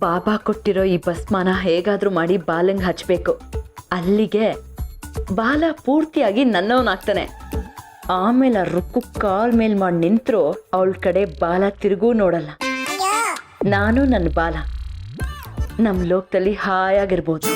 ಬಾಬಾ ಕೊಟ್ಟಿರೋ ಈ ಭಸ್ಮನ ಹೇಗಾದ್ರೂ ಮಾಡಿ ಬಾಲಂಗ್ ಹಚ್ಬೇಕು. ಅಲ್ಲಿಗೆ ಬಾಲ ಪೂರ್ತಿಯಾಗಿ ನನ್ನವನಾಗ್ತಾನೆ. ಆಮೇಲೆ ರುಕ್ಕು ಕಾಲ್ ಮೇಲ್ ಮಾಡಿ ನಿಂತರು ಅವಳ ಕಡೆ ಬಾಲ ತಿರುಗೂ ನೋಡಲ್ಲ. ನಾನು ನನ್ನ ಬಾಲ ನಮ್ಮ ಲೋಕದಲ್ಲಿ ಹಾಯಾಗಿರ್ಬೋದು.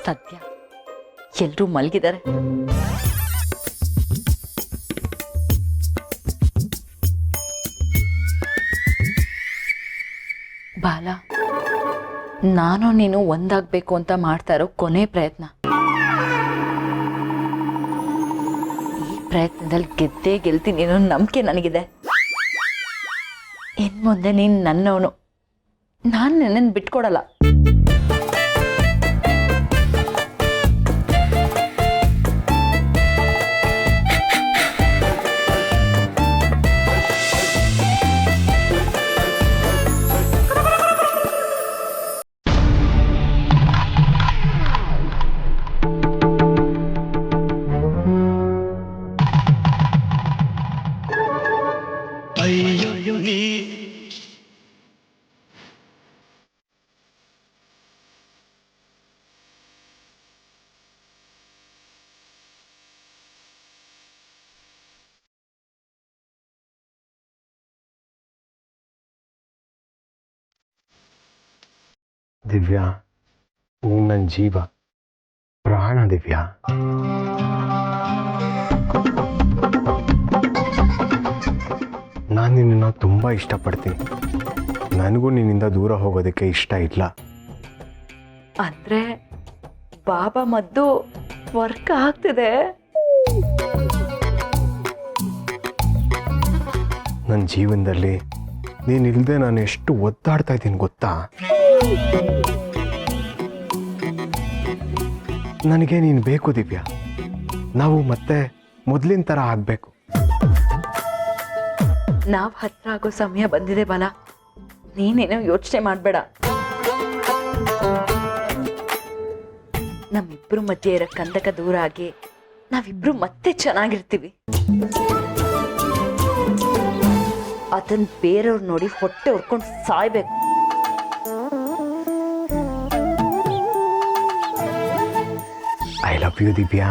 ಸದ್ಯ ಎಲ್ರೂ ಮಲಗಿದ್ದಾರೆ. ಬಾಲ, ನಾನು ನೀನು ಒಂದಾಗಬೇಕು ಅಂತ ಮಾಡ್ತಾ ಇರೋ ಕೊನೆ ಪ್ರಯತ್ನ. ಈ ಪ್ರಯತ್ನದಲ್ಲಿ ಗೆದ್ದೇ ಗೆಲ್ತೀನಿ ಅನ್ನೋ ನಂಬಿಕೆ ನನಗಿದೆ. ಇನ್ ಮುಂದೆ ನೀನು ನನ್ನವನು, ನಾನು ನಿನ್ನನ್ನು ಬಿಟ್ಕೊಡಲ್ಲ. ದಿವ್ಯಾ, ನನ್ನ ಜೀವ ಪ್ರಾಣ. ದಿವ್ಯಾ, ನಾನು ನಿನ್ನನ್ನು ತುಂಬ ಇಷ್ಟಪಡ್ತೀನಿ. ನನಗೂ ನಿನ್ನಿಂದ ದೂರ ಹೋಗೋದಕ್ಕೆ ಇಷ್ಟ ಇಲ್ಲ. ಅಂದ್ರೆ ಬಾಬಾ ಮದ್ದು ವರ್ಕ್ ಆಗ್ತಿದೆ. ನನ್ನ ಜೀವನದಲ್ಲಿ ನೀನಿಲ್ಲದೆ ನಾನು ಎಷ್ಟು ಒದ್ದಾಡ್ತಾ ಇದ್ದೀನಿ ಗೊತ್ತಾ? ನನಗೆ ನೀನು ಬೇಕು ದಿವ್ಯಾ. ನಾವು ಮತ್ತೆ ಮೊದಲಿನ ಥರ ಆಗಬೇಕು. ನಾವು ಹತ್ರ ಆಗೋ ಸಮಯ ಬಂದಿದೆ ಬಾಲ. ನೀನೇನೋ ಯೋಚನೆ ಮಾಡಬೇಡ. ನಮ್ಮಿಬ್ರು ಮಧ್ಯೆ ಇರೋ ಕಂದಕ ದೂರ ಆಗಿ ನಾವಿಬ್ರು ಮತ್ತೆ ಚೆನ್ನಾಗಿರ್ತೀವಿ. ಅದನ್ನ ಬೇರೆಯವ್ರು ನೋಡಿ ಹೊಟ್ಟೆ ಹೊರ್ಕೊಂಡು ಸಾಯ್ಬೇಕು. I love you Divya.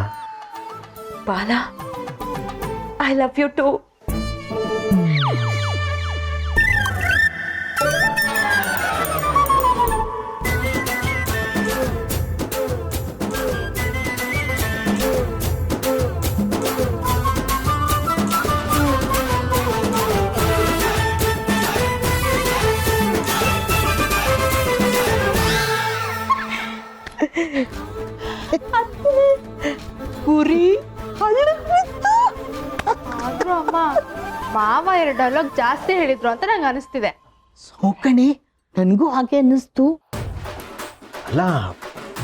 Bala, I love you to. ಕುರಿ ಆದ್ರೂ ಅಮ್ಮ ಮಾವ 2 ಡೈಲಾಗ್ ಜಾಸ್ತಿ ಹೇಳಿದ್ರು ಅಂತ ನಂಗೆ ಅನಿಸ್ತಿದೆ. ಸೋಕಣಿ, ನನಗೂ ಹಾಗೆ ಅನ್ನಿಸ್ತು. ಅಲ್ಲ,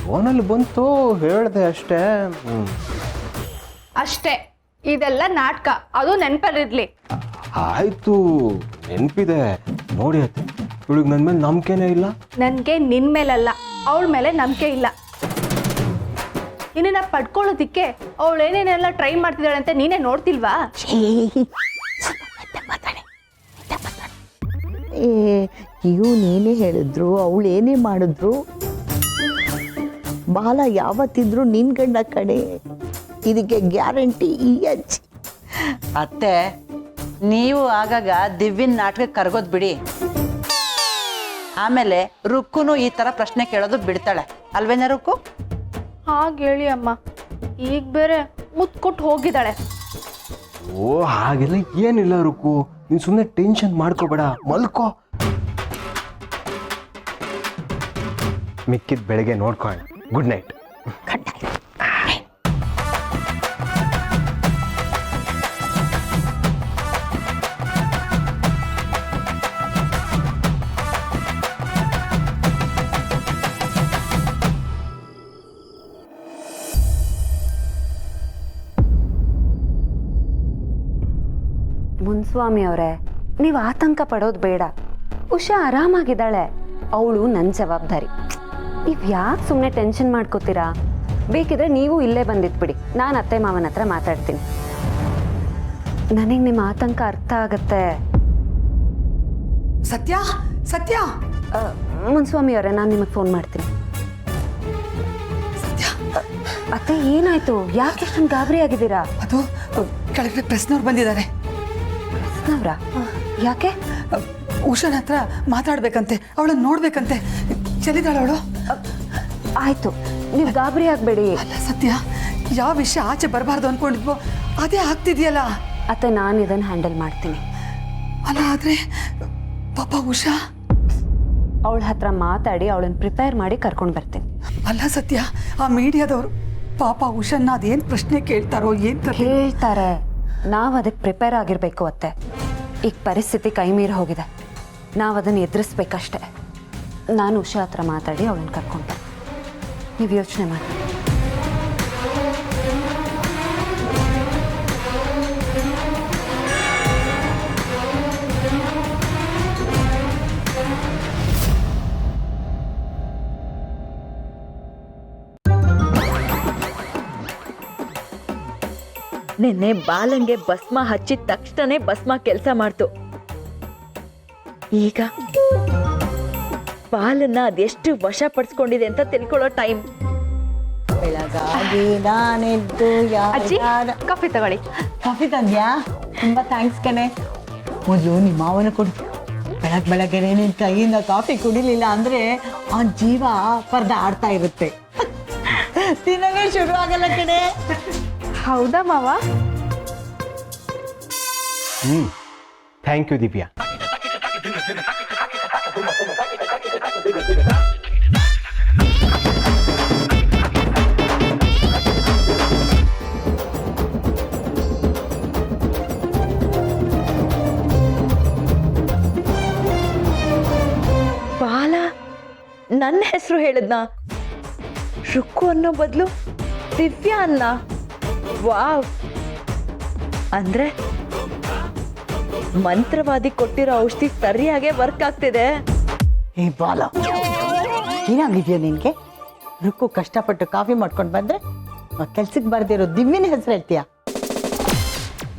ಫೋನಲ್ಲಿ ಬಂತು ಹೇಳಿದೆ ಅಷ್ಟೇ. ಅಷ್ಟೇ, ಇದೆಲ್ಲ ನಾಟಕ. ಅದು ನೆನ್ಪಲ್ಲಿರ್ಲಿ. ಆಯ್ತು, ನೆನಪಿದೆ. ನೋಡಿ ಅತ್ತೆ, ಇವಳಿಗೆ ನನ್ನ ಮೇಲೆ ನಂಬಿಕೆನೇ ಇಲ್ಲ. ನನಗೆ ನಿನ್ ಮೇಲಲ್ಲ, ಅವಳ ಮೇಲೆ ನಂಬಿಕೆ ಇಲ್ಲ. ನಿನ್ನ ಪಡ್ಕೊಳ್ಳೋದಿಕ್ಕೆ ಅವಳು ಏನೇನೆಲ್ಲ ಟ್ರೈ ಮಾಡ್ತಿದ್ದಾಳೆ ಅಂತ ನೀನೇ ನೋಡ್ತಿಲ್ವಾ? ಇವನೇನೇ ಹೇಳಿದ್ರು, ಅವಳು ಏನೇ ಮಾಡಿದ್ರು, ಬಾಲ ಯಾವತ್ತಿದ್ರು ನಿನ್ ಗಂಡ ಕಡೆ. ಇದಕ್ಕೆ ಗ್ಯಾರಂಟಿ ಈ ಅಜ್ಜಿ. ಅತ್ತೆ, ನೀವು ಆಗಾಗ ದಿವ್ಯನ್ ನಾಟಕ ಕರ್ಗೋದ್ ಬಿಡಿ. ಆಮೇಲೆ ರುಕ್ಕುನು ಈ ತರ ಪ್ರಶ್ನೆ ಕೇಳೋದು ಬಿಡ್ತಾಳೆ ಅಲ್ವೇನ ರುಕ್ಕು? ಹಾಗೆ ಹೇಳಿ ಅಮ್ಮ, ಈಗ ಬೇರೆ ಮುತ್ತು ಕೊಟ್ಟು ಹೋಗಿದ್ದಾಳೆ. ಓ ಹಾಗೆಲ್ಲ ಏನಿಲ್ಲ ರುಕ್ಕು, ನೀನು ಸುಮ್ಮನೆ ಟೆನ್ಷನ್ ಮಾಡ್ಕೋಬೇಡ, ಮಲ್ಕೋ. ಮಿಕ್ಕಿದ ಬೆಳಗ್ಗೆ ನೋಡ್ಕೊಳ್ಳೋಣ. Good night. ಮುನ್ಸ್ವಾಮಿ ಅವರೇ, ನೀವು ಆತಂಕ ಪಡೋದು ಬೇಡ. ಉಷಾ ಆರಾಮಾಗಿದ್ದಾಳೆ. ಅವಳು ನನ್ನ ಜವಾಬ್ದಾರಿ. ನೀವು ಯಾಕೆ ಸುಮ್ಮನೆ ಟೆನ್ಷನ್ ಮಾಡ್ಕೋತೀರಾ? ಬೇಕಿದ್ರೆ ನೀವು ಇಲ್ಲೇ ಬಂದಿದ್ಬಿಡಿ, ನಾನು ಅತ್ತೆ ಮಾವನ ಹತ್ರ ಮಾತಾಡ್ತೀನಿ. ನನಗೆ ನಿಮ್ಮ ಆತಂಕ ಅರ್ಥ ಆಗತ್ತೆ. ಸತ್ಯ ಸತ್ಯ ಮುನ್ಸ್ವಾಮಿ ಅವರೇ, ನಾನು ನಿಮಗೆ ಫೋನ್ ಮಾಡ್ತೀನಿ. ಅತ್ತೆ ಏನಾಯ್ತು? ಯಾಕೆ ಇಷ್ಟೊಂದು ಗಾಬರಿ ಆಗಿದ್ದೀರಾ? ಅದು ಕೆಳಗಡೆ ಪ್ರೆಸ್ನವ್ರು ಬಂದಿದ್ದಾರೆ. ಅವ್ರಾ? ಯಾಕೆ? ಉಷಾನ ಹತ್ರ ಮಾತಾಡ್ಬೇಕಂತೆ, ಅವಳನ್ನ ನೋಡ್ಬೇಕಂತೆ. ಚೆಲ್ಲಿದಾಳ ಅವಳು. ಆಯ್ತು, ನೀವು ಗಾಬರಿ ಆಗಬೇಡಿ. ಅಲ್ಲ ಸತ್ಯ, ಯಾವ ವಿಷಯ ಆಚೆ ಬರಬಾರ್ದು ಅನ್ಕೊಂಡಿದ್ವೋ ಅದೇ ಆಗ್ತಿದ್ಯಲ್ಲ. ಅತ್ತೆ, ನಾನು ಇದನ್ನು ಹ್ಯಾಂಡಲ್ ಮಾಡ್ತೀನಿ. ಅಲ್ಲ ಆದ್ರೆ ಪಾಪ ಉಷಾ. ಅವಳ ಹತ್ರ ಮಾತಾಡಿ ಅವಳನ್ನ ಪ್ರಿಪೇರ್ ಮಾಡಿ ಕರ್ಕೊಂಡು ಬರ್ತೀನಿ. ಅಲ್ಲ ಸತ್ಯ, ಆ ಮೀಡಿಯಾದವರು ಪಾಪ ಉಷಾನ ಅದೇನು ಪ್ರಶ್ನೆ ಕೇಳ್ತಾರೋ ಏನ್ ಹೇಳ್ತಾರೆ. ನಾವು ಅದಕ್ಕೆ ಪ್ರಿಪೇರ್ ಆಗಿರ್ಬೇಕು ಅತ್ತೆ. ಈಗ ಪರಿಸ್ಥಿತಿ ಕೈ ಮೀರಿ ಹೋಗಿದೆ, ನಾವು ಅದನ್ನು ಎದುರಿಸ್ಬೇಕಷ್ಟೆ. ನಾನು ಉಷಾ ಹತ್ರ ಮಾತಾಡಿ ಅವಳನ್ನ ಕರ್ಕೊಂಡು ನೀವು ಯೋಚನೆ ಮಾಡಿ. ನಿನ್ನೆ ಬಾಲಂಗೆ ಭಸ್ಮ ಹಚ್ಚಿದ ತಕ್ಷಣನೇ ಭಸ್ಮ ಕೆಲಸ ಮಾಡ್ತು. ಈಗ ಬಾಲನ್ನ ಅದೆಷ್ಟು ವಶಪಡಿಸ್ಕೊಂಡಿದೆ ಅಂತ ತಿಳ್ಕೊಳ್ಳೋ ಟೈಮ್. ಬೆಳಗಾಗಿ ನಾನೆದ್ದು ಅಜ್ಜಿ ಕಾಫಿ ತಗೊಳ್ಳಿ. ಕಾಫಿ ತಂದ್ಯಾ? ತುಂಬ ಥ್ಯಾಂಕ್ಸ್ ಕಣೆ. ಮೊದಲು ನಿಮ್ಮ ಮಾವನ ಕೊಡು. ಬೆಳಗ್ಗೆ ನಿನ್ನ ಕೈಯಿಂದ ಕಾಫಿ ಕುಡಿಲಿಲ್ಲ ಅಂದರೆ ಆ ಜೀವ ಪರ್ದ ಆಡ್ತಾ ಇರುತ್ತೆ. ತಿನ್ನೋದೇ ಶುರು ಆಗಲ್ಲ ಕಣೆ. ಹೌದಾ ಮಾವ? Thank you Divya. ಬಾಲ ನನ್ನ ಹೆಸರು ಹೇಳಿದ್ನಾ? ರುಕ್ಕು ಅನ್ನೋ ಬದಲು ದಿವ್ಯಾ ಅನ್ನ. ವಾವ್! ಅಂದ್ರೆ ಮಂತ್ರವಾದಿ ಕೊಟ್ಟಿರೋ ಔಷಧಿ ಸರಿಯಾಗೆ ವರ್ಕ್ ಆಗ್ತಿದೆ. ಏ ಬಾಲ, ಏನಾಗಿದ್ಯಾ ನಿನಗೆ? ರುಕ್ಕು ಕಷ್ಟಪಟ್ಟು ಕಾಫಿ ಮಾಡ್ಕೊಂಡು ಬಂದ್ರೆ ಕೆಲ್ಸಕ್ಕೆ ಬರ್ದಿರೋ ದಿವ್ಯನ ಹೆಸರು ಹೇಳ್ತೀಯಾ?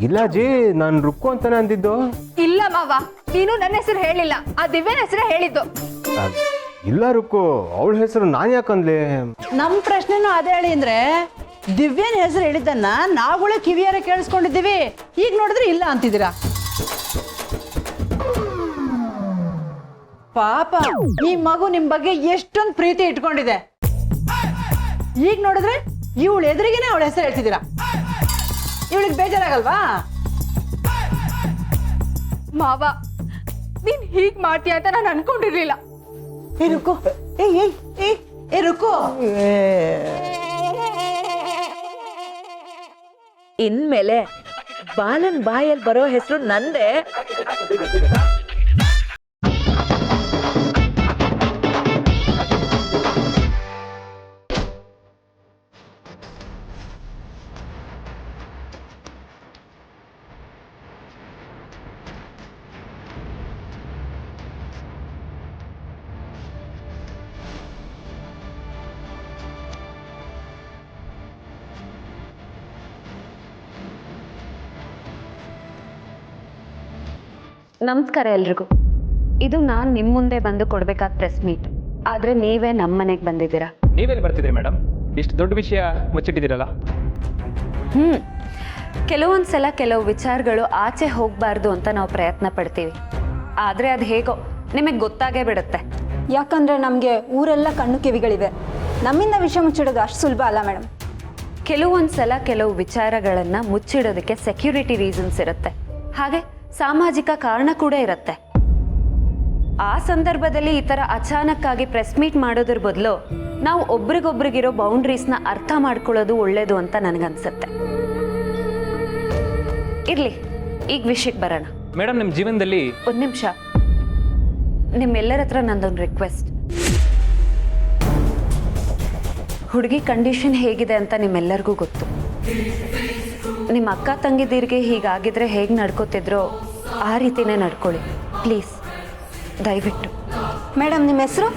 ಇಲ್ಲ ಜಿ, ನಾನು ರುಕ್ಕು ಅಂತಾನೆ ಅಂದಿದ್ದು. ಇಲ್ಲ ಮಾವ, ನೀನು ನನ್ನ ಹೆಸರು ಹೇಳಿಲ್ಲ, ಆ ದಿವ್ಯನ ಹೆಸರು ಹೇಳಿದ್ದು. ಇಲ್ಲ ರುಕ್ಕು, ಅವಳ ಹೆಸರು ನಾನು ಯಾಕಂದ್ಲಿ? ನಮ್ಮ ಪ್ರಶ್ನೆನೂ ಅದೇ ಹೇಳಿ ಅಂದ್ರೆ, ದಿವ್ಯನ ಹೆಸರು ಹೇಳಿದ್ದನ್ನ ನಾವುಗಳೇ ಕಿವಿಯಾರ ಕೇಳಿಸ್ಕೊಂಡಿದ್ದೀವಿ. ಈಗ ನೋಡಿದ್ರೆ ಇಲ್ಲ ಅಂತಿದ್ದೀರಾ. ಪಾಪ ಈ ಮಗು ನಿಮ್ ಬಗ್ಗೆ ಎಷ್ಟೊಂದು ಪ್ರೀತಿ ಇಟ್ಕೊಂಡಿದೆ. ಈಗ ನೋಡಿದ್ರೆ ಇವಳು ಎದುರಿಗೇನೆ ಅವಳ ಹೆಸರು ಹೇಳ್ತಿದ್ದೀರಾ. ಇವಳಿಗೆ ಬೇಜಾರಾಗಲ್ವಾ? ಮಾವ, ನೀನ್ ಹೀಗ್ ಮಾಡ್ತೀಯ ಅಂತ ನಾನು ಅನ್ಕೊಂಡಿರ್ಲಿಲ್ಲ. ಏ ರುಕ್ಕು, ಏ ರುಕ್ಕು, ಇನ್ಮೇಲೆ ಬಾಲನ್ ಬಾಯಲ್ಲಿ ಬರೋ ಹೆಸರು ನಂದೇ. ನಮಸ್ಕಾರ ಎಲ್ರಿಗೂ. ಇದು ನಾನು ನಿಮ್ಮ ಮುಂದೆ ಬಂದು ಕೊಡ್ಬೇಕಾದ ಪ್ರೆಸ್ ಮೀಟ್, ಆದ್ರೆ ನೀವೇ ನಮ್ಮ ಮನೆಗೆ ಬಂದಿದ್ದೀರಾ. ನೀವೆಲ್ಲಿ ಬರ್ತಿದ್ದೀರಿ ಮೇಡಮ್? ಇಷ್ಟು ದೊಡ್ಡ ವಿಷಯ ಮುಚ್ಚಿಟ್ಟಿದ್ದೀರಲ್ಲ. ಕೆಲವೊಂದ್ಸಲ ಕೆಲವು ವಿಚಾರಗಳು ಆಚೆ ಹೋಗಬಾರ್ದು ಅಂತ ನಾವು ಪ್ರಯತ್ನ ಪಡ್ತೀವಿ, ಆದರೆ ಅದು ಹೇಗೋ ನಿಮಗೆ ಗೊತ್ತಾಗೇ ಬಿಡುತ್ತೆ. ಯಾಕಂದರೆ ನಮಗೆ ಊರೆಲ್ಲ ಕಣ್ಣು ಕಿವಿಗಳಿವೆ. ನಮ್ಮಿಂದ ವಿಷಯ ಮುಚ್ಚಿಡೋದು ಅಷ್ಟು ಸುಲಭ ಅಲ್ಲ ಮೇಡಮ್. ಕೆಲವೊಂದ್ಸಲ ಕೆಲವು ವಿಚಾರಗಳನ್ನು ಮುಚ್ಚಿಡೋದಕ್ಕೆ ಸೆಕ್ಯೂರಿಟಿ ರೀಸನ್ಸ್ ಇರುತ್ತೆ, ಹಾಗೆ ಸಾಮಾಜಿಕ ಕಾರಣ ಕೂಡ ಇರುತ್ತೆ. ಆ ಸಂದರ್ಭದಲ್ಲಿ ಈ ಥರ ಅಚಾನಕ್ಕಾಗಿ ಪ್ರೆಸ್ ಮೀಟ್ ಮಾಡೋದ್ರ ಬದಲು ನಾವು ಒಬ್ರಿಗೊಬ್ರಿಗಿರೋ ಬೌಂಡ್ರೀಸ್ನ ಅರ್ಥ ಮಾಡ್ಕೊಳ್ಳೋದು ಒಳ್ಳೇದು ಅಂತ ನನಗನ್ಸುತ್ತೆ. ಇರ್ಲಿ, ಈಗ ವಿಷಯಕ್ಕೆ ಬರೋಣ. ಮೇಡಮ್, ನಿಮ್ಮ ಜೀವನದಲ್ಲಿ ಒಂದು ನಿಮಿಷ, ನಿಮ್ಮೆಲ್ಲರ ಹತ್ರ ನಂದೊಂದು ರಿಕ್ವೆಸ್ಟ್. ಹುಡುಗಿ ಕಂಡೀಷನ್ ಹೇಗಿದೆ ಅಂತ ನಿಮ್ಮೆಲ್ಲರಿಗೂ ಗೊತ್ತು. ನಿಮ್ಮ ಅಕ್ಕ ತಂಗಿದಿರಿಗೆ ಹೀಗಾಗಿದ್ರೆ ಹೇಗೆ ನಡ್ಕೋತಿದ್ರೋ ಆ ರೀತಿನೇ ನಡ್ಕೊಳ್ಳಿ ಪ್ಲೀಸ್, ದಯವಿಟ್ಟು. ಮೇಡಮ್ ನಿಮ್ಮ ಹೆಸರು?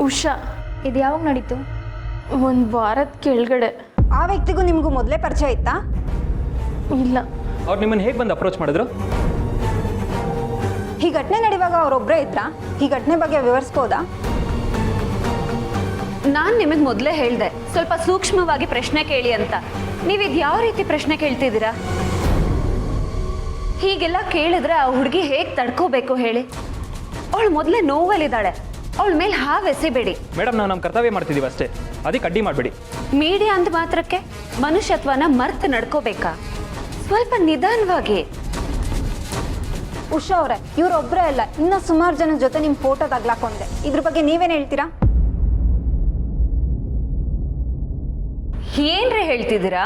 ಉಷಾ. ಇದು ಯಾವಾಗ ನಡೀತು? ಒಂದು ವಾರದ ಕೆಳಗಡೆ. ಆ ವ್ಯಕ್ತಿಗೂ ನಿಮಗೂ ಮೊದಲೇ ಪರಿಚಯ ಇತ್ತಾ? ಇಲ್ಲ. ಅವ್ರು ನಿಮ್ಮನ್ನು ಹೇಗೆ ಬಂದು ಅಪ್ರೋಚ್ ಮಾಡಿದ್ರು? ಈ ಘಟನೆ ನಡೆಯುವಾಗ ಅವರೊಬ್ಬರೇ ಇದ್ರಾ? ಈ ಘಟನೆ ಬಗ್ಗೆ ವಿವರಿಸ್ಬೋದಾ? ನಾನು ನಿಮಗೆ ಮೊದಲೇ ಹೇಳಿದೆ ಸ್ವಲ್ಪ ಸೂಕ್ಷ್ಮವಾಗಿ ಪ್ರಶ್ನೆ ಕೇಳಿ ಅಂತ. ನೀವಿದು ಯಾವ ರೀತಿ ಪ್ರಶ್ನೆ ಕೇಳ್ತಿದ್ದೀರಾ? ಹೀಗೆಲ್ಲ ಕೇಳಿದ್ರೆ ಆ ಹುಡುಗಿ ಹೇಗೆ ತಡ್ಕೋಬೇಕು ಹೇಳಿ? ಅವಳು ಮೊದಲೇ ನೋವಲ್ಲಿದ್ದಾಳೆ, ಅವಳ ಮೇಲೆ ಹಾವೆಸೆಬೇಡಿ. ಮೇಡಮ್, ನಾವು ನಮ್ಮ ಕರ್ತವ್ಯ ಮಾಡ್ತಿದ್ದೀವಿ ಅಷ್ಟೇ, ಅದಕ್ಕೆ ಅಡ್ಡಿ ಮಾಡಬೇಡಿ. ಮೀಡಿಯಾ ಅಂದ ಮಾತ್ರಕ್ಕೆ ಮನುಷ್ಯತ್ವನ ಮರ್ತು ನಡ್ಕೋಬೇಕಾ? ಸ್ವಲ್ಪ ನಿಧಾನವಾಗಿ. ಉಷಾ ಅವರೇ, ಇವರೊಬ್ಬರೇ ಅಲ್ಲ, ಇನ್ನೂ ಸುಮಾರು ಜನ ಜೊತೆ ನಿಮ್ಮ ಫೋಟೋ ತಗ್ಲಾಕೊಂಡೆ. ಇದ್ರ ಬಗ್ಗೆ ನೀವೇನು ಹೇಳ್ತೀರಾ? ಏನ್ರಿ ಹೇಳ್ತಿದ್ದೀರಾ?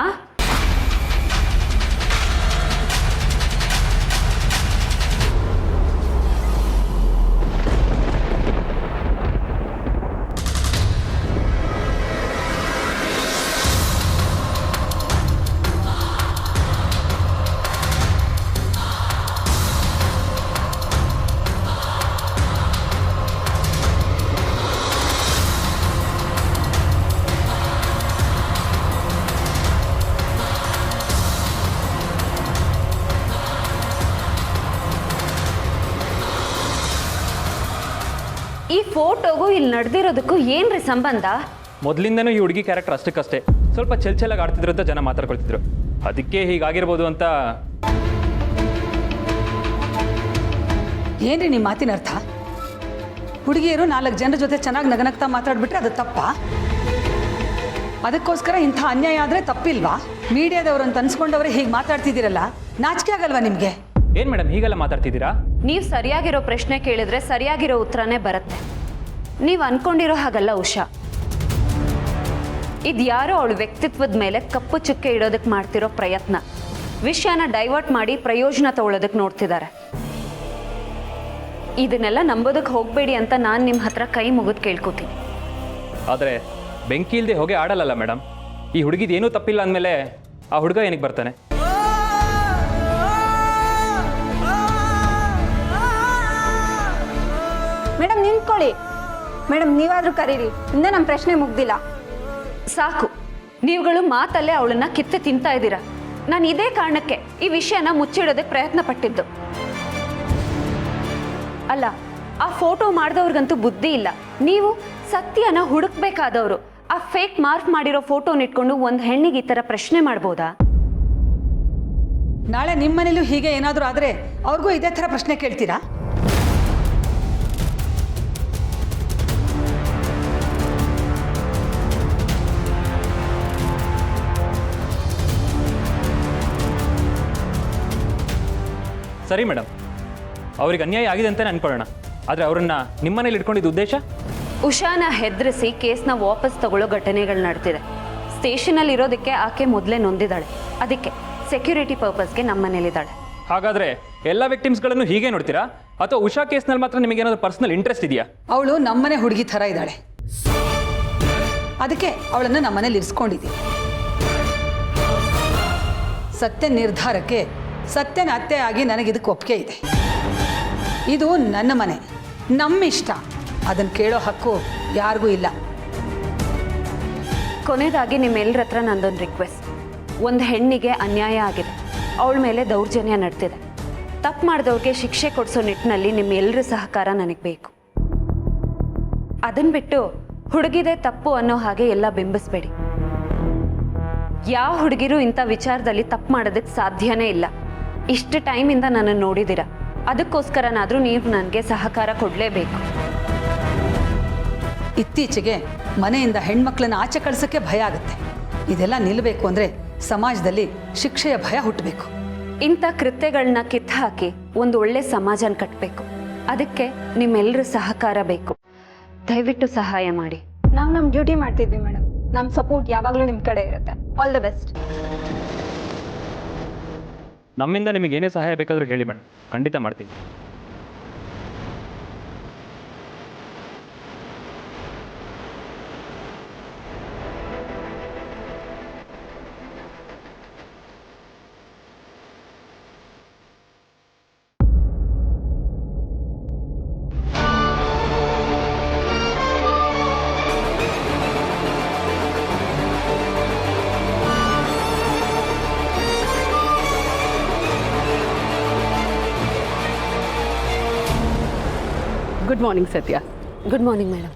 ಈ ಫೋಟೋಗೂ ಇಲ್ಲಿ ನಡೆದಿರೋದಕ್ಕೂ ಏನ್ರಿ ಸಂಬಂಧ? ಮೊದಲಿಂದನೂ ಈ ಹುಡುಗಿ ಕ್ಯಾರೆಕ್ಟರ್ ಅಷ್ಟಕ್ಕಷ್ಟೇ, ಸ್ವಲ್ಪ ಚೆಲ್ಲಾಗಿ ಆಡ್ತಿದ್ರು ಅಂತ ಜನ ಮಾತಾಡ್ಕೊಳ್ತಿದ್ರು. ಅದಕ್ಕೆ ಹೀಗಾಗಿರ್ಬೋದು ಅಂತ. ಏನ್ರಿ ನಿಮ್ಮ ಮಾತಿನ ಅರ್ಥ? ಹುಡುಗಿಯರು 4 ಜನರ ಜೊತೆ ಚೆನ್ನಾಗಿ ನಗನಗ್ತಾ ಮಾತಾಡ್ಬಿಟ್ರೆ ಅದು ತಪ್ಪಾ? ಅದಕ್ಕೋಸ್ಕರ ಇಂಥ ಅನ್ಯಾಯ ಆದರೆ ತಪ್ಪಿಲ್ವಾ? ಮೀಡಿಯಾದವರು ಅಂತ ಅನ್ಸ್ಕೊಂಡವ್ರೆ ಹೀಗೆ ಮಾತಾಡ್ತಿದ್ದೀರಲ್ಲ, ನಾಚಿಕೆ ಆಗಲ್ವಾ ನಿಮಗೆ? ಏನು ಮೇಡಮ್ ಹೀಗೆಲ್ಲ ಮಾತಾಡ್ತಿದ್ದೀರಾ? ನೀವು ಸರಿಯಾಗಿರೋ ಪ್ರಶ್ನೆ ಕೇಳಿದ್ರೆ ಸರಿಯಾಗಿರೋ ಉತ್ತರನೇ ಬರುತ್ತೆ. ನೀವು ಅನ್ಕೊಂಡಿರೋ ಹಾಗಲ್ಲ ಉಷಾ. ಇದು ಯಾರೋ ಅವಳ ವ್ಯಕ್ತಿತ್ವದ ಮೇಲೆ ಕಪ್ಪು ಚುಕ್ಕೆ ಇಡೋದಕ್ಕೆ ಮಾಡ್ತಿರೋ ಪ್ರಯತ್ನ. ವಿಷಯನ ಡೈವರ್ಟ್ ಮಾಡಿ ಪ್ರಯೋಜನ ತಗೊಳ್ಳೋದಕ್ಕೆ ನೋಡ್ತಿದ್ದಾರೆ. ಇದನ್ನೆಲ್ಲ ನಂಬೋದಕ್ಕೆ ಹೋಗಬೇಡಿ ಅಂತ ನಾನು ನಿಮ್ಮ ಹತ್ರ ಕೈ ಮುಗಿದು ಕೇಳ್ಕೊತೀನಿ. ಆದರೆ ಬೆಂಕಿ ಇಲ್ಲದೆ ಹೋಗಿ ಆಡಲ್ಲಲ್ಲ ಮೇಡಮ್. ಈ ಹುಡುಗಿದು ಏನೂ ತಪ್ಪಿಲ್ಲ ಅಂದಮೇಲೆ ಆ ಹುಡುಗ ಏನಕ್ಕೆ ಬರ್ತಾನೆ? ಮೇಡಮ್ ನಿಂತ್ಕೊಳ್ಳಿ. ಮೇಡಮ್ ನೀವಾದರೂ ಕರೀರಿ, ಇನ್ನೂ ನಮ್ಮ ಪ್ರಶ್ನೆ ಮುಗ್ದಿಲ್ಲ. ಸಾಕು, ನೀವುಗಳು ಮಾತಲ್ಲೇ ಅವಳನ್ನ ಕಿತ್ತು ತಿಂತಾ ಇದ್ದೀರಾ. ನಾನು ಇದೇ ಕಾರಣಕ್ಕೆ ಈ ವಿಷಯನ ಮುಚ್ಚಿಡೋದಕ್ಕೆ ಪ್ರಯತ್ನ ಪಟ್ಟಿದ್ದು. ಅಲ್ಲ, ಆ ಫೋಟೋ ಮಾಡಿದವ್ರಿಗಂತೂ ಬುದ್ಧಿ ಇಲ್ಲ. ನೀವು ಸತ್ಯನ ಹುಡುಕ್ಬೇಕಾದವರು ಆ ಫೇಕ್ ಮಾರ್ಕ್ ಮಾಡಿರೋ ಫೋಟೋನ ಇಟ್ಕೊಂಡು ಒಂದು ಹೆಣ್ಣಿಗೆ ಈ ಥರ ಪ್ರಶ್ನೆ ಮಾಡ್ಬೋದಾ? ನಾಳೆ ನಿಮ್ಮ ಮನೇಲೂ ಹೀಗೆ ಏನಾದರೂ ಆದರೆ ಅವ್ರಿಗೂ ಇದೇ ಥರ ಪ್ರಶ್ನೆ ಕೇಳ್ತೀರಾ? ಸರಿ ಮೇಡಮ್, ಅವ್ರಿಗೆ ಅನ್ಯಾಯ ಆಗಿದೆ ಅಂತಲೇ ಅನ್ಕೊಳ್ಳೋಣ. ಆದರೆ ಅವರನ್ನು ನಿಮ್ಮನೇಲಿ ಇಟ್ಕೊಂಡಿದ್ದ ಉದ್ದೇಶ? ಉಷಾನ ಹೆದರಿಸಿ ಕೇಸ್ನ ವಾಪಸ್ ತಗೊಳ್ಳೋ ಘಟನೆಗಳು ನಡೆದಿದೆ. ಸ್ಟೇಷನಲ್ಲಿ ಇರೋದಕ್ಕೆ ಆಕೆ ಮೊದಲೇ ನೊಂದಿದ್ದಾಳೆ. ಅದಕ್ಕೆ ಸೆಕ್ಯೂರಿಟಿ ಪರ್ಪಸ್ಗೆ ನಮ್ಮ ಮನೇಲಿದ್ದಾಳೆ. ಹಾಗಾದರೆ ಎಲ್ಲ ವಿಕ್ಟಿಮ್ಸ್ಗಳನ್ನು ಹೀಗೆ ನೋಡ್ತೀರಾ, ಅಥವಾ ಉಷಾ ಕೇಸ್ನಲ್ಲಿ ಮಾತ್ರ ನಿಮಗೇನಾದ್ರು ಪರ್ಸನಲ್ ಇಂಟ್ರೆಸ್ಟ್ ಇದೆಯಾ? ಅವಳು ನಮ್ಮನೆ ಹುಡುಗಿ ಥರ ಇದ್ದಾಳೆ, ಅದಕ್ಕೆ ಅವಳನ್ನು ನಮ್ಮನೇಲಿ ಇರಿಸ್ಕೊಂಡಿದ್ದೀವಿ. ಸತ್ಯ ನಿರ್ಧಾರಕ್ಕೆ ಸತ್ಯನ ಅತ್ತೆ ಆಗಿ ನನಗಿದಕ್ಕೆ ಒಪ್ಪಿಗೆ ಇದೆ. ಇದು ನನ್ನ ಮನೆ, ನಮ್ಮ ಇಷ್ಟ. ಅದನ್ನು ಕೇಳೋ ಹಕ್ಕು ಯಾರಿಗೂ ಇಲ್ಲ. ಕೊನೆಯದಾಗಿ ನಿಮ್ಮೆಲ್ಲರ ಹತ್ರ ನಂದೊಂದು ರಿಕ್ವೆಸ್ಟ್. ಒಂದು ಹೆಣ್ಣಿಗೆ ಅನ್ಯಾಯ ಆಗಿದೆ, ಅವಳ ಮೇಲೆ ದೌರ್ಜನ್ಯ ನಡೆದಿದೆ. ತಪ್ಪು ಮಾಡಿದವ್ರಿಗೆ ಶಿಕ್ಷೆ ಕೊಡಿಸೋ ನಿಟ್ಟಿನಲ್ಲಿ ನಿಮ್ಮೆಲ್ಲರ ಸಹಕಾರ ನನಗೆ ಬೇಕು. ಅದನ್ನು ಬಿಟ್ಟು ಹುಡುಗಿದೇ ತಪ್ಪು ಅನ್ನೋ ಹಾಗೆ ಎಲ್ಲ ಬಿಂಬಿಸ್ಬೇಡಿ. ಯಾವ ಹುಡುಗಿರು ಇಂಥ ವಿಚಾರದಲ್ಲಿ ತಪ್ಪು ಮಾಡೋದಕ್ಕೆ ಸಾಧ್ಯನೇ ಇಲ್ಲ. ಇಷ್ಟು ಟೈಮಿಂದ ನನ್ನನ್ನು ನೋಡಿದ್ದೀರಾ, ಅದಕ್ಕೋಸ್ಕರನಾದರೂ ನೀವು ನನಗೆ ಸಹಕಾರ ಕೊಡಲೇಬೇಕು. ಇತ್ತೀಚೆಗೆ ಮನೆಯಿಂದ ಹೆಣ್ಮಕ್ಳನ್ನ ಆಚೆ ಕಳ್ಸೋಕ್ಕೆ ಭಯ ಆಗುತ್ತೆ. ಇದೆಲ್ಲ ನಿಲ್ಲಬೇಕು ಅಂದರೆ ಸಮಾಜದಲ್ಲಿ ಶಿಕ್ಷೆಯ ಭಯ ಹುಟ್ಟಬೇಕು. ಇಂಥ ಕೃತ್ಯಗಳನ್ನ ಕಿತ್ತಾಕಿ ಒಂದು ಒಳ್ಳೆ ಸಮಾಜನ ಕಟ್ಟಬೇಕು. ಅದಕ್ಕೆ ನಿಮ್ಮೆಲ್ಲರ ಸಹಕಾರ ಬೇಕು. ದಯವಿಟ್ಟು ಸಹಾಯ ಮಾಡಿ. ನಾವು ನಮ್ಮ ಡ್ಯೂಟಿ ಮಾಡ್ತಿದ್ವಿ ಮೇಡಮ್. ನಮ್ಮ ಸಪೋರ್ಟ್ ಯಾವಾಗಲೂ ನಿಮ್ಮ ಕಡೆ ಇರುತ್ತೆ. All the best. ನಮ್ಮಿಂದ ನಿಮಗೆ ಏನೇ ಸಹಾಯ ಬೇಕಾದರೂ ಹೇಳಿ ಮೇಡಮ್, ಖಂಡಿತ ಮಾಡ್ತೀನಿ. Good morning Satya. Good morning madam.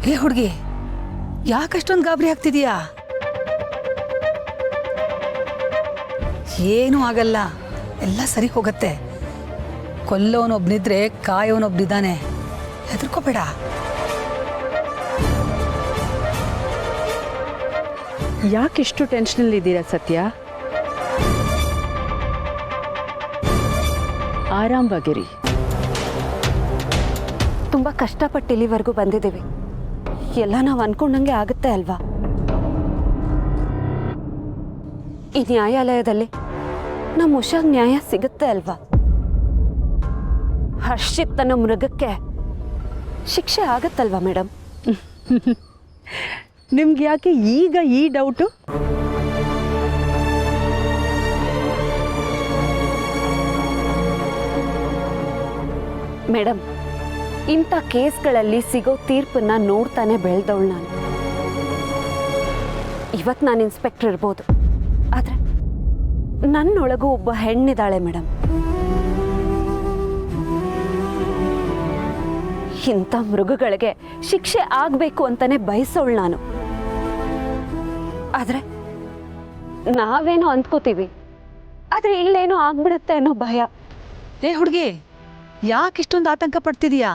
ಹೇ ಹುಡುಗಿ, ಯಾಕಷ್ಟೊಂದು ಗಾಬರಿ ಆಗ್ತಿದೀಯಾ? ಏನೂ ಆಗಲ್ಲ, ಎಲ್ಲ ಸರಿ ಹೋಗತ್ತೆ. ಕೊಲ್ಲೋನೊಬ್ನಿದ್ರೆ ಕಾಯೋನೊಬ್ನಿದ್ದಾನೆ, ಹೆದರ್ಕೋಬೇಡ. ಯಾಕಿಷ್ಟು ಟೆನ್ಷನಲ್ಲಿ ಇದ್ದೀರಾ ಸತ್ಯ? ಆರಾಮವಾಗಿರಿ. ತುಂಬ ಕಷ್ಟಪಟ್ಟು ಇಲ್ಲಿವರೆಗೂ ಬಂದಿದ್ದೀವಿ. ಎಲ್ಲ ನಾವು ಅನ್ಕೊಂಡಂಗೆ ಆಗುತ್ತೆ ಅಲ್ವಾ? ಈ ನ್ಯಾಯಾಲಯದಲ್ಲಿ ನಮ್ಮ ಉಷಾಗ್ ನ್ಯಾಯ ಸಿಗುತ್ತೆ ಅಲ್ವಾ? ಹರ್ಷಿತ್ ಅನ್ನೋ ಮೃಗಕ್ಕೆ ಶಿಕ್ಷೆ ಆಗತ್ತಲ್ವಾ ಮೇಡಮ್? ನಿಮ್ಗೆ ಯಾಕೆ ಈಗ ಈ ಡೌಟು? ಮೇಡಮ್, ಇಂಥ ಕೇಸ್ಗಳಲ್ಲಿ ಸಿಗೋ ತೀರ್ಪನ್ನ ನೋಡ್ತಾನೆ ಬೆಳೆದವಳು ನಾನು. ಇವತ್ತು ನಾನು ಇನ್ಸ್ಪೆಕ್ಟರ್ ಇರ್ಬೋದು, ಆದರೆ ನನ್ನೊಳಗೂ ಒಬ್ಬ ಹೆಣ್ಣಿದ್ದಾಳೆ ಮೇಡಮ್. ಇಂಥ ಮೃಗಗಳಿಗೆ ಶಿಕ್ಷೆ ಆಗಬೇಕು ಅಂತಾನೆ ಬಯಸೋಳು ನಾನು. ಆದರೆ ನಾವೇನೋ ಅಂದ್ಕೋತೀವಿ, ಆದರೆ ಇಲ್ಲೇನೋ ಆಗ್ಬಿಡುತ್ತೆ ಅನ್ನೋ ಭಯ. ಹೇ ಹುಡುಗಿ, ಯಾಕಿಷ್ಟೊಂದು ಆತಂಕ ಪಡ್ತಿದೀಯಾ?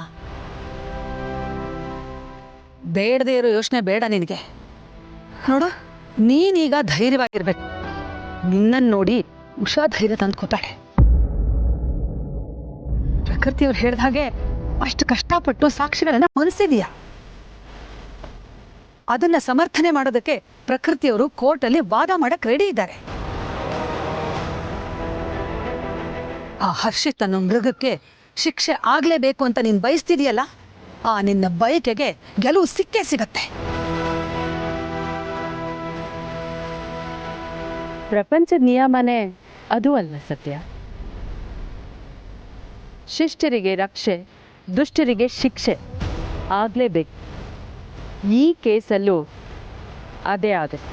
ಬೇಡದೇ ಇರೋ ಯೋಚನೆ ಬೇಡ ನಿನಗೆ. ನೋಡು, ನೀನೀಗ ಧೈರ್ಯವಾಗಿರ್ಬೇಕು. ನಿನ್ನನ್ನು ನೋಡಿ ಉಷಾ ಧೈರ್ಯ ತಂದ್ಕೋತಾಳೆ. ಪ್ರಕೃತಿಯವ್ರು ಹೇಳ್ದ ಹಾಗೆ ಅಷ್ಟು ಕಷ್ಟಪಟ್ಟು ಸಾಕ್ಷಿಗಳನ್ನ ಹೊಲಿಸಿದೀಯ. ಅದನ್ನ ಸಮರ್ಥನೆ ಮಾಡೋದಕ್ಕೆ ಪ್ರಕೃತಿಯವರು ಕೋರ್ಟಲ್ಲಿ ವಾದ ಮಾಡಕ್ ರೆಡಿ ಇದ್ದಾರೆ. ಆ ಹರ್ಷಿತ್ ಅನ್ನೋ ಮೃಗಕ್ಕೆ ಶಿಕ್ಷೆ ಆಗ್ಲೇಬೇಕು ಅಂತ ನೀನ್ ಬಯಸ್ತಿದೀಯಲ್ಲ, ಆ ನಿನ್ನ ಬಯಕೆಗೆ ಗೆಲುವು ಸಿಕ್ಕೇ ಸಿಗತ್ತೆ. ಪ್ರಪಂಚದ ನಿಯಮನೇ ಅದು ಅಲ್ಲ ಸತ್ಯ. ಶಿಷ್ಟರಿಗೆ ರಕ್ಷೆ, ದುಷ್ಟರಿಗೆ ಶಿಕ್ಷೆ ಆಗಲೇಬೇಕು. ಈ ಕೇಸಲ್ಲೂ ಅದೇ ಆಗುತ್ತೆ.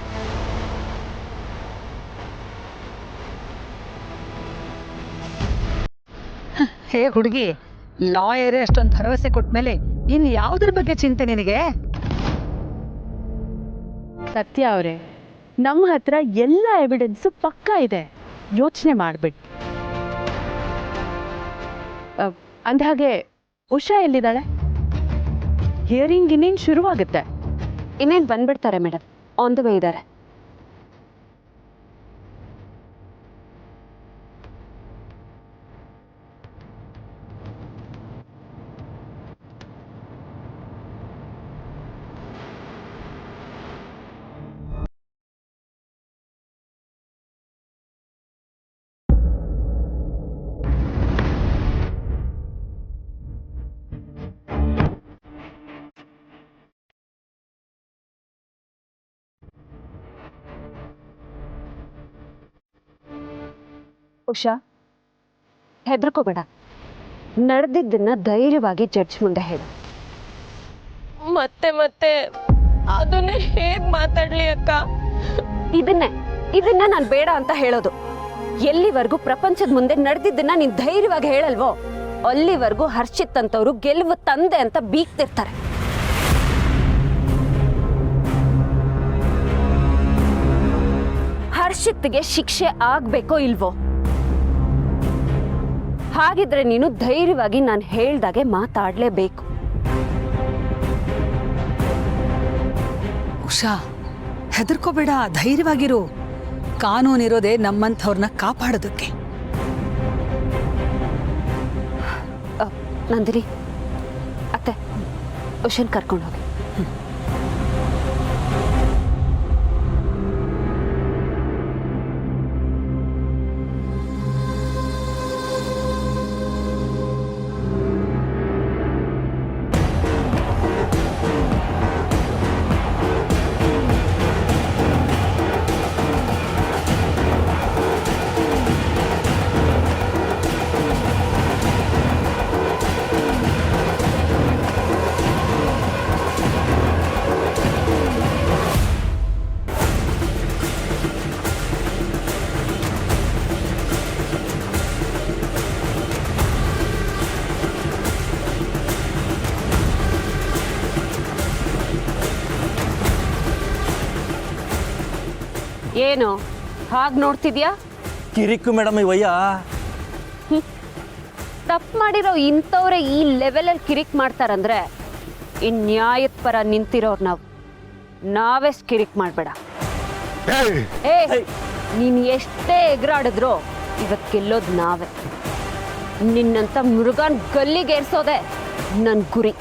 ಹೇ ಹುಡುಗಿ, ಲಾಯರೇ ಅಷ್ಟೊಂದು ಭರವಸೆ ಕೊಟ್ಮೇಲೆ ಇನ್ನು ಯಾವುದ್ರ ಬಗ್ಗೆ ಚಿಂತೆ ನಿನಗೆ? ಸತ್ಯ ಅವರೇ, ನಮ್ಮ ಹತ್ರ ಎಲ್ಲ ಎವಿಡೆನ್ಸು ಪಕ್ಕಾ ಇದೆ. ಯೋಚನೆ ಮಾಡಬೇಡಿ. ಅಂದಹಾಗೆ ಉಷಾ ಎಲ್ಲಿದ್ದಾಳೆ? ಹಿಯರಿಂಗ್ ಇನ್ನೇನು ಶುರುವಾಗುತ್ತೆ. ಇನ್ನೇನು ಬಂದ್ಬಿಡ್ತಾರೆ ಮೇಡಮ್, ಆನ್ ದ ವೇ ಇದ್ದಾರೆ. ಉಷಾ, ಹೆದರ್ಕೋಬೇಡ. ನಡೆದಿದ್ದನ್ನ ಧೈರ್ಯವಾಗಿ ಜಡ್ಜ್ ಮುಂದೆ ಹೇಳು. ಮತ್ತೆ ಮತ್ತೆ ಅದನ್ನೇ ಹೇಗ್ ಮಾತಾಡ್ಲಿ ಅಕ್ಕ? ಇದನ್ನ ನಾನು ಬೇಡ ಅಂತ ಹೇಳೋದು. ಎಲ್ಲಿವರೆಗೂ ಪ್ರಪಂಚದ ಮುಂದೆ ನಡೆದಿದ್ದನ್ನ ನೀನ್ ಧೈರ್ಯವಾಗಿ ಹೇಳಲ್ವೋ, ಅಲ್ಲಿವರೆಗೂ ಹರ್ಷಿತ್ ಅಂತವ್ರು ಗೆಲುವು ತಂದೆ ಅಂತ ಬೀಗ್ತಿರ್ತಾರೆ. ಹರ್ಷಿತ್ಗೆ ಶಿಕ್ಷೆ ಆಗ್ಬೇಕೋ ಇಲ್ವೋ? ಹಾಗಿದ್ರೆ ನೀನು ಧೈರ್ಯವಾಗಿ ನಾನು ಹೇಳ್ದಾಗೆ ಮಾತಾಡಲೇಬೇಕು. ಉಷಾ, ಹೆದರ್ಕೋಬೇಡ, ಧೈರ್ಯವಾಗಿರು. ಕಾನೂನಿರೋದೇ ನಮ್ಮಂಥವ್ರನ್ನ ಕಾಪಾಡೋದಕ್ಕೆ. ನಂದಿನಿ, ಅತ್ತೆ, ಉಷನ್ ಕರ್ಕೊಂಡು ಹೋಗಿ. ಏನು ಹಾಗೆ ನೋಡ್ತಿದ್ಯಾ? ಕಿರಿಕು ಮೇಡಮ್ ಇವಯ್ಯ. ತಪ್ಪು ಮಾಡಿರೋ ಇಂಥವ್ರೆ ಈ ಲೆವೆಲಲ್ಲಿ ಕಿರಿಕ್ ಮಾಡ್ತಾರಂದ್ರೆ ಇನ್ ನ್ಯಾಯದ ಪರ ನಿಂತಿರೋರು ನಾವೇ ಕಿರಿಕ್ ಮಾಡಬೇಡ. ನೀನು ಎಷ್ಟೇ ಎಗರಾಡಿದ್ರು ಇವತ್ತು ಗೆಲ್ಲೋದು ನಾವೇ. ನಿನ್ನಂತ ಮೃಗನ್ ಗಲ್ಲಿಗೇರ್ಸೋದೆ ನನ್ನ ಗುರಿ.